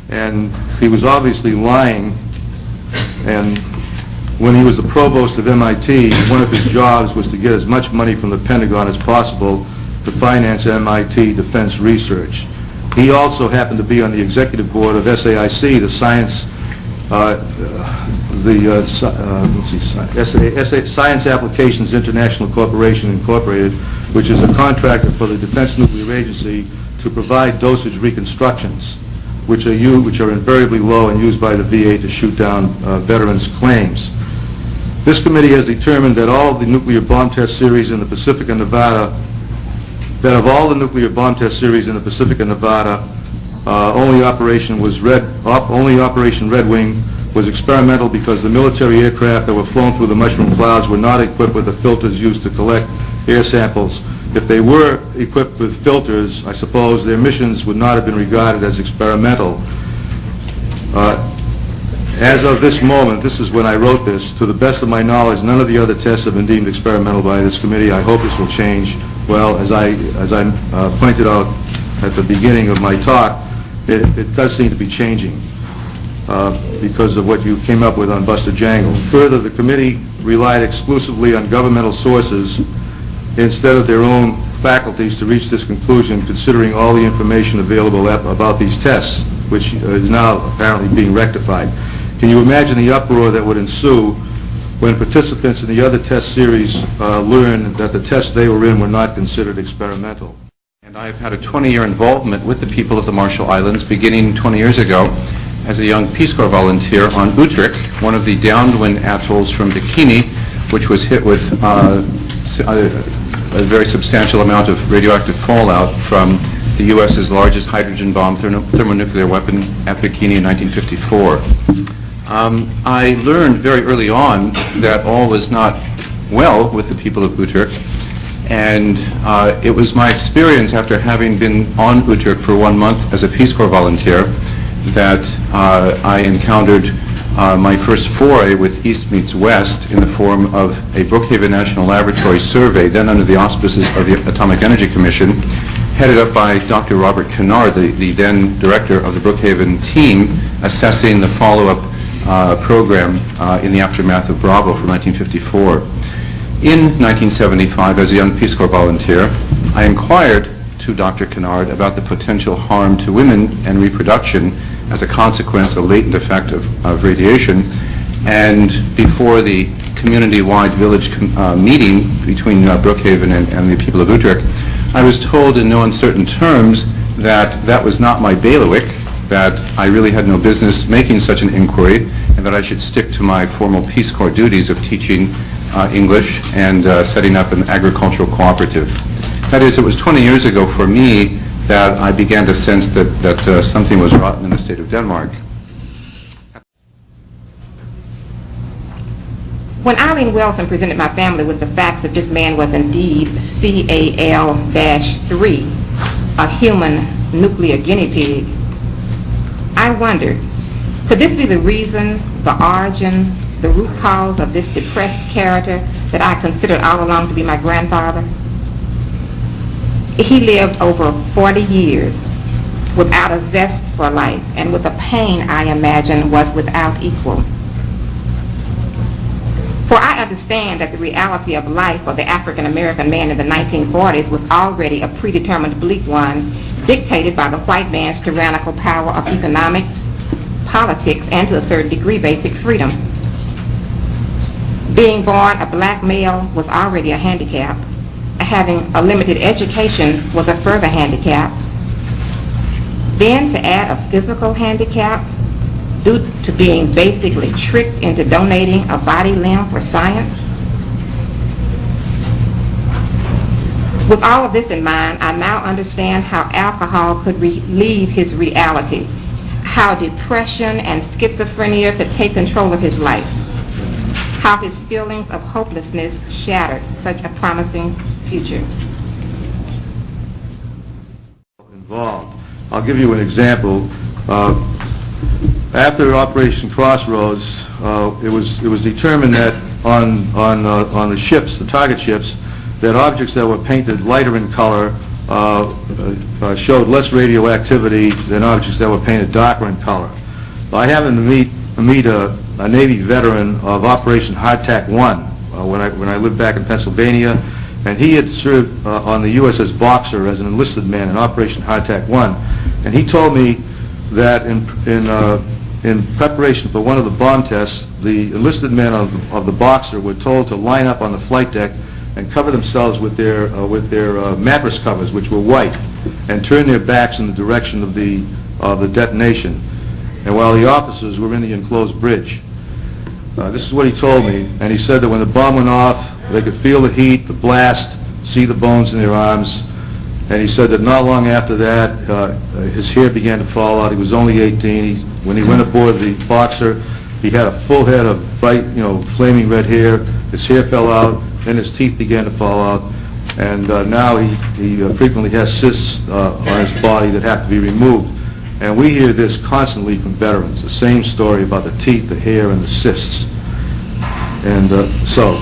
and he was obviously lying. And when he was the provost of MIT, one of his jobs was to get as much money from the Pentagon as possible to finance MIT defense research. He also happened to be on the executive board of SAIC, the Science Science Applications International Corporation Incorporated, which is a contractor for the Defense Nuclear Agency to provide dosage reconstructions, which are invariably low and used by the VA to shoot down veterans' claims. This committee has determined that all of the nuclear bomb test series in the Pacific and Nevada, only Operation Red Wing was experimental because the military aircraft that were flown through the mushroom clouds were not equipped with the filters used to collect air samples. If they were equipped with filters, I suppose their missions would not have been regarded as experimental. As of this moment, this is when I wrote this, to the best of my knowledge, none of the other tests have been deemed experimental by this committee. I hope this will change. Well, as I pointed out at the beginning of my talk, it does seem to be changing because of what you came up with on Buster Jangle. Further, the committee relied exclusively on governmental sources instead of their own faculties to reach this conclusion, considering all the information available about these tests, which is now apparently being rectified. Can you imagine the uproar that would ensue when participants in the other test series learned that the tests they were in were not considered experimental? And I have had a 20-year involvement with the people of the Marshall Islands, beginning 20 years ago as a young Peace Corps volunteer on Utrecht, one of the downwind atolls from Bikini, which was hit with a very substantial amount of radioactive fallout from the U.S.'s largest hydrogen bomb thermonuclear weapon at Bikini in 1954. I learned very early on that all was not well with the people of Utrecht, and it was my experience after having been on Utrecht for 1 month as a Peace Corps volunteer that I encountered my first foray with East meets West in the form of a Brookhaven National Laboratory survey, then under the auspices of the Atomic Energy Commission, headed up by Dr. Robert Kennard, the then director of the Brookhaven team, assessing the follow-up program in the aftermath of Bravo from 1954. In 1975, as a young Peace Corps volunteer, I inquired to Dr. Kennard about the potential harm to women and reproduction as a consequence, a latent effect of radiation. And before the community-wide village meeting between Brookhaven and the people of Utrecht, I was told in no uncertain terms that that was not my bailiwick, that I really had no business making such an inquiry, and that I should stick to my formal Peace Corps duties of teaching English and setting up an agricultural cooperative. That is, it was 20 years ago for me that I began to sense that something was rotten in the state of Denmark. When Eileen Wilson presented my family with the facts that this man was indeed CAL-3, a human nuclear guinea pig, I wondered, could this be the reason, the origin, the root cause of this depressed character that I considered all along to be my grandfather? He lived over 40 years without a zest for life and with a pain I imagine was without equal. For I understand that the reality of life for the African American man in the 1940s was already a predetermined bleak one, dictated by the white man's tyrannical power of economics, politics, and to a certain degree basic freedom. Being born a black male was already a handicap. Having a limited education was a further handicap. Then to add a physical handicap due to being basically tricked into donating a body limb for science. With all of this in mind, I now understand how alcohol could relieve his reality, how depression and schizophrenia could take control of his life, how his feelings of hopelessness shattered such a promising future. Involved. I'll give you an example. After Operation Crossroads, it was determined that on the ships, the target ships, that objects that were painted lighter in color showed less radioactivity than objects that were painted darker in color. I happened to meet a Navy veteran of Operation Hardtack 1 when I lived back in Pennsylvania, and he had served on the USS Boxer as an enlisted man in Operation Hardtack 1, and he told me that in preparation for one of the bomb tests, the enlisted men of the Boxer were told to line up on the flight deck and cover themselves with their mattress covers, which were white, and turn their backs in the direction of the detonation, and while the officers were in the enclosed bridge. This is what he told me, and he said that when the bomb went off, they could feel the heat, the blast, see the bones in their arms, and he said that not long after that, his hair began to fall out. He was only 18. When he went aboard the Boxer, he had a full head of bright, flaming red hair. His hair fell out, then his teeth began to fall out, and now he frequently has cysts on his body that have to be removed. And we hear this constantly from veterans, the same story about the teeth, the hair, and the cysts. And so